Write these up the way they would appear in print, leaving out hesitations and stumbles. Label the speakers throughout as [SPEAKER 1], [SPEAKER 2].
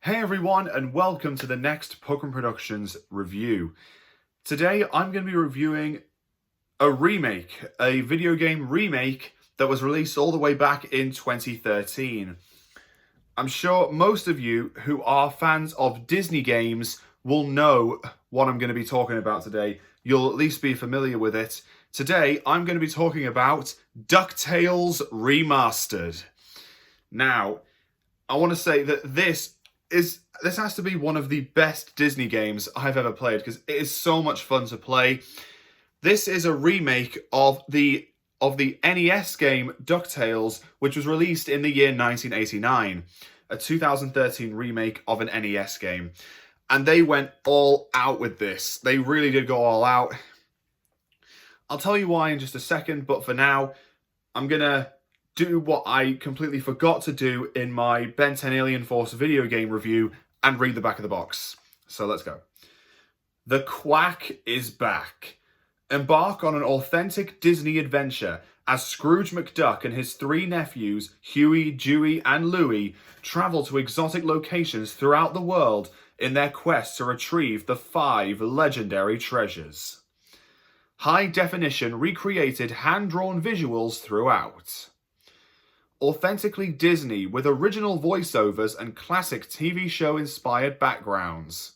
[SPEAKER 1] Hey everyone, and welcome to the next Pokemon Productions review. Today I'm going to be reviewing a video game remake that was released all the way back in 2013. I'm sure most of you who are fans of Disney games will know what I'm going to be talking about today. You'll at least be familiar with it. Today I'm going to be talking about DuckTales Remastered. Now, I want to say that this has to be one of the best Disney games I've ever played because it is so much fun to play. This is a remake of the NES game DuckTales, which was released in the year 1989, a 2013 remake of an NES game. And they went all out with this. They really did go all out. I'll tell you why in just a second, but for now, I'm gonna do what I completely forgot to do in my Ben 10 Alien Force video game review and read the back of the box. So let's go. The Quack is back. Embark on an authentic Disney adventure as Scrooge McDuck and his three nephews, Huey, Dewey, and Louie, travel to exotic locations throughout the world in their quest to retrieve the 5 legendary treasures. High-definition recreated hand-drawn visuals throughout. Authentically Disney with original voiceovers and classic TV show inspired backgrounds.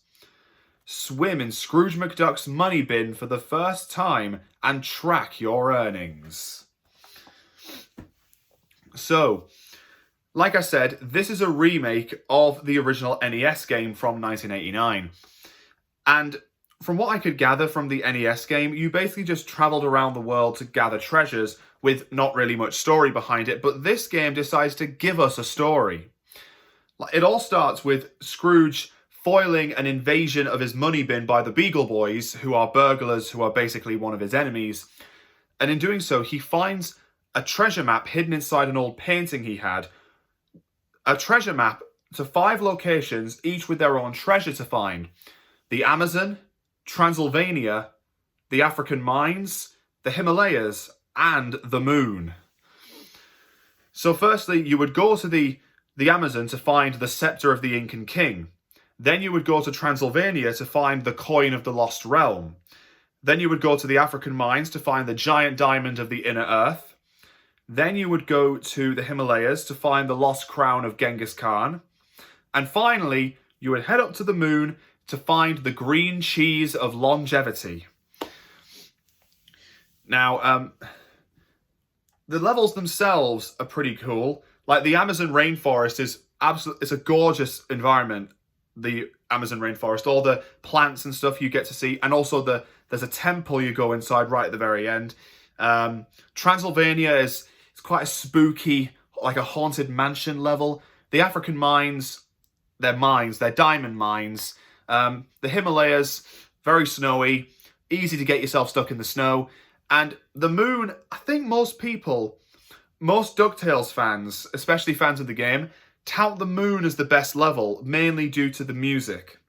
[SPEAKER 1] Swim in Scrooge McDuck's money bin for the first time and track your earnings. So, like I said, this is a remake of the original NES game from 1989. And from what I could gather from the NES game, you basically just traveled around the world to gather treasures with not really much story behind it, but this game decides to give us a story. It all starts with Scrooge foiling an invasion of his money bin by the Beagle Boys, who are burglars who are basically one of his enemies. And in doing so, he finds a treasure map hidden inside an old painting he had. A treasure map to 5 locations, each with their own treasure to find. The Amazon, Transylvania, the African mines, the Himalayas, and the moon. So firstly, you would go to the Amazon to find the scepter of the Incan king. Then you would go to Transylvania to find the coin of the lost realm. Then you would go to the African mines to find the giant diamond of the inner earth. Then you would go to the Himalayas to find the lost crown of Genghis Khan. And finally, you would head up to the moon to find the green cheese of longevity. Now, the levels themselves are pretty cool. Like, the Amazon rainforest is it's a gorgeous environment. The Amazon rainforest, all the plants and stuff you get to see, and also there's a temple you go inside right at the very end. Transylvania it's quite a spooky, like a haunted mansion level. The African mines, they're diamond mines. The Himalayas, very snowy, easy to get yourself stuck in the snow. And the moon, I think most DuckTales fans, especially fans of the game, tout the moon as the best level, mainly due to the music.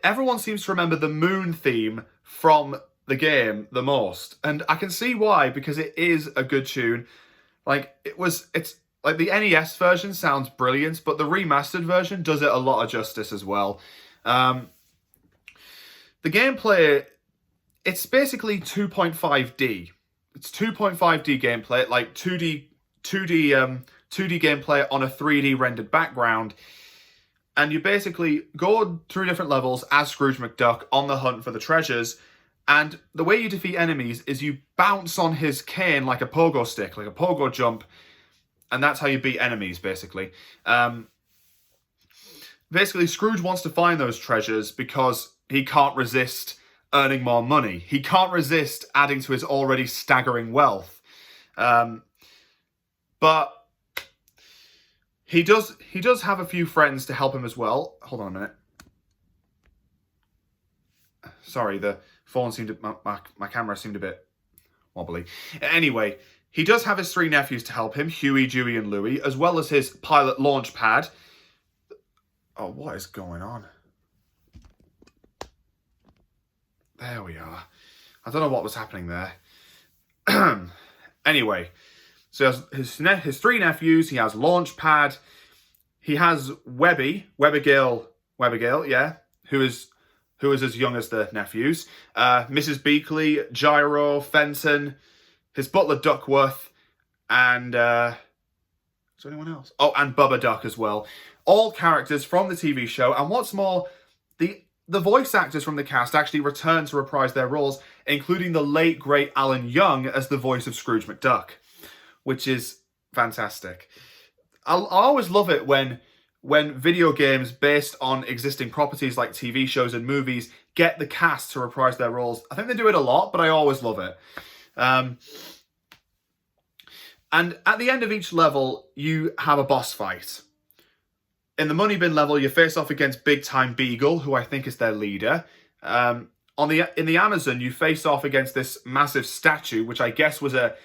[SPEAKER 1] Everyone seems to remember the moon theme from the game the most. And I can see why, because it is a good tune. Like, it's like the NES version sounds brilliant, but the remastered version does it a lot of justice as well. The gameplay, it's basically 2.5D. It's 2.5D gameplay, like 2D gameplay on a 3D rendered background. And you basically go through different levels as Scrooge McDuck on the hunt for the treasures. And the way you defeat enemies is you bounce on his cane like a pogo stick, like a pogo jump. And that's how you beat enemies, basically. Basically, Scrooge wants to find those treasures because he can't resist earning more money. He can't resist adding to his already staggering wealth. But he does have a few friends to help him as well. Hold on a minute. Sorry, the phone my camera seemed a bit wobbly. Anyway, he does have his 3 nephews to help him, Huey, Dewey, and Louie, as well as his pilot launch pad. Oh, what is going on? There we are. I don't know what was happening there. Anyway, so he has his 3 nephews, he has Launchpad, He has Webbergale, yeah, who is as young as the nephews. Mrs. Beakley, Gyro, Fenton, his butler Duckworth, and is there anyone else? Oh, and Bubba Duck as well. All characters from the TV show, and what's more, the voice actors from the cast actually return to reprise their roles, including the late great Alan Young as the voice of Scrooge McDuck, which is fantastic. I always love it when video games based on existing properties like TV shows and movies get the cast to reprise their roles. I think they do it a lot, but I always love it. And at the end of each level, you have a boss fight. In the Money Bin level, you face off against Big Time Beagle, who I think is their leader. In the Amazon, you face off against this massive statue, which I guess was a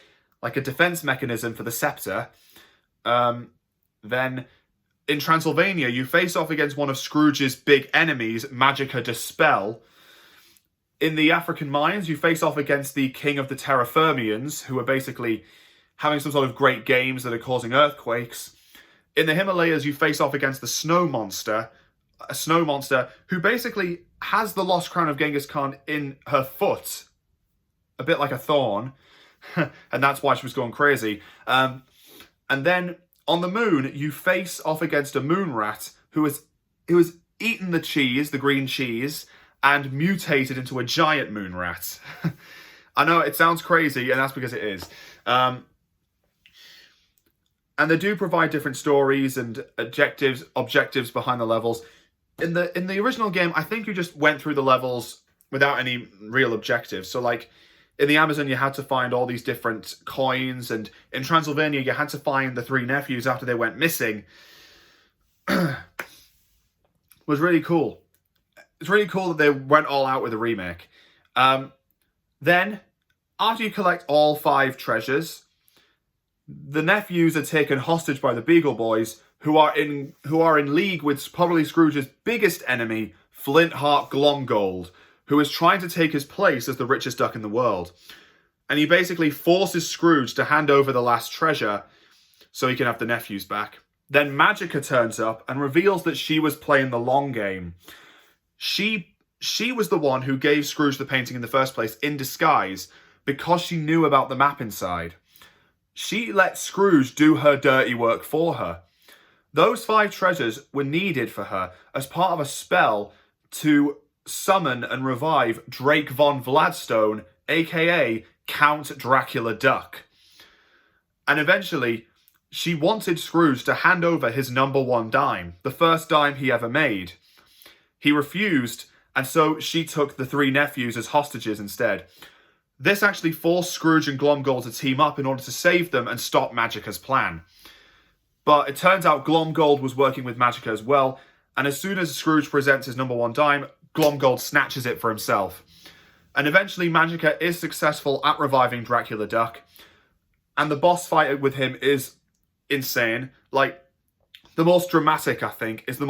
[SPEAKER 1] defense mechanism for the scepter. Then in Transylvania, you face off against one of Scrooge's big enemies, Magica Dispel. In the African mines, you face off against the king of the Terrafermians, who are basically having some sort of great games that are causing earthquakes. In the Himalayas, you face off against the snow monster, a snow monster who basically has the lost crown of Genghis Khan in her foot, a bit like a thorn, and that's why she was going crazy. And then on the moon, you face off against a moon rat who has eaten the cheese, the green cheese, and mutated into a giant moon rat. I know it sounds crazy, and that's because it is. And they do provide different stories and objectives behind the levels. In the original game, I think you just went through the levels without any real objectives. So like in the Amazon, you had to find all these different coins, and in Transylvania, you had to find the three nephews after they went missing. Was really cool. It's really cool that they went all out with a remake. Then, after you collect all 5 treasures, the nephews are taken hostage by the Beagle Boys, who are in league with probably Scrooge's biggest enemy, Flintheart Glomgold, who is trying to take his place as the richest duck in the world. And he basically forces Scrooge to hand over the last treasure so he can have the nephews back. Then Magica turns up and reveals that she was playing the long game. She was the one who gave Scrooge the painting in the first place in disguise because she knew about the map inside. She let Scrooge do her dirty work for her. Those 5 treasures were needed for her as part of a spell to summon and revive Drake von Vladstone, aka Count Dracula Duck. And eventually, she wanted Scrooge to hand over his #1 dime, the first dime he ever made. He refused, and so she took the 3 nephews as hostages instead. This actually forced Scrooge and Glomgold to team up in order to save them and stop Magica's plan. But it turns out Glomgold was working with Magica as well, and as soon as Scrooge presents his #1 dime, Glomgold snatches it for himself. And eventually Magica is successful at reviving Dracula Duck, and the boss fight with him is insane. Like, the most dramatic, I think, it's the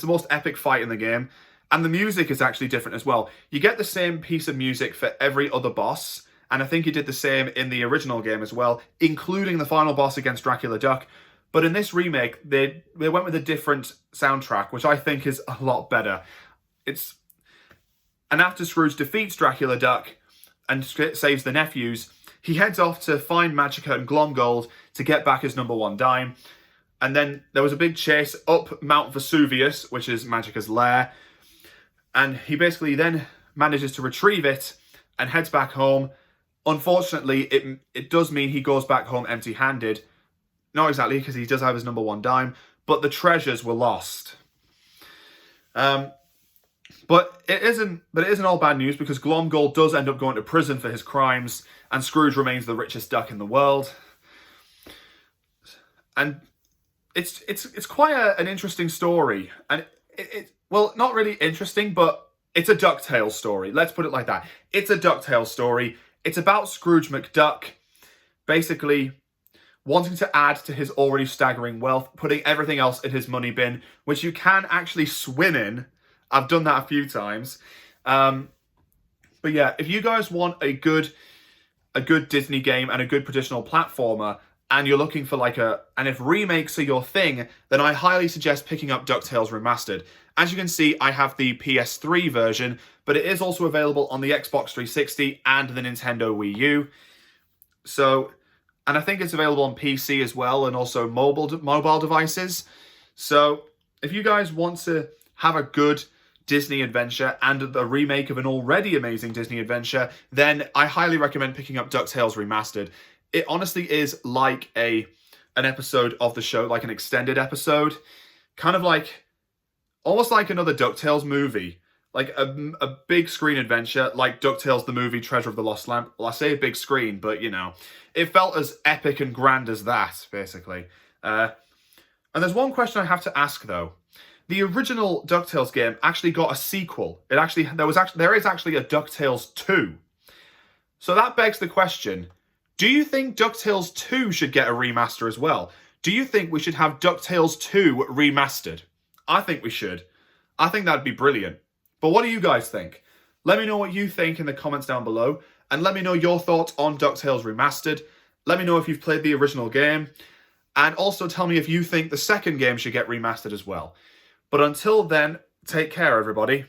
[SPEAKER 1] most epic fight in the game. And the music is actually different as well. You get the same piece of music for every other boss, and I think he did the same in the original game as well, including the final boss against Dracula Duck. But in this remake, they went with a different soundtrack, which I think is a lot better. And after Scrooge defeats Dracula Duck and saves the nephews, he heads off to find Magica and Glomgold to get back his #1 dime. And then there was a big chase up Mount Vesuvius, which is Magica's lair. And he basically then manages to retrieve it and heads back home. Unfortunately, it does mean he goes back home empty-handed. Not exactly, because he does have his #1 dime, but the treasures were lost. But it isn't all bad news, because Glomgold does end up going to prison for his crimes, and Scrooge remains the richest duck in the world. And it's quite an interesting story, and well, not really interesting, but it's a DuckTales story. Let's put it like that. It's a DuckTales story. It's about Scrooge McDuck basically wanting to add to his already staggering wealth, putting everything else in his money bin, which you can actually swim in. I've done that a few times. But yeah, if you guys want a good Disney game and a good traditional platformer, and you're looking for and if remakes are your thing, then I highly suggest picking up DuckTales Remastered. As you can see, I have the PS3 version, but it is also available on the Xbox 360 and the Nintendo Wii U. So, and I think it's available on PC as well, and also mobile devices. So, if you guys want to have a good Disney adventure and a remake of an already amazing Disney adventure, then I highly recommend picking up DuckTales Remastered. It honestly is like an episode of the show, like an extended episode, kind of like, almost like another DuckTales movie, like a big screen adventure, like DuckTales the movie Treasure of the Lost Lamp. Well, I say a big screen, but you know, it felt as epic and grand as that, basically. And there's one question I have to ask though. The original DuckTales game actually got a sequel. There is actually a DuckTales 2. So that begs the question, do you think DuckTales 2 should get a remaster as well? Do you think we should have DuckTales 2 remastered? I think we should. I think that'd be brilliant. But what do you guys think? Let me know what you think in the comments down below, and let me know your thoughts on DuckTales Remastered. Let me know if you've played the original game, and also tell me if you think the second game should get remastered as well. But until then, take care, everybody.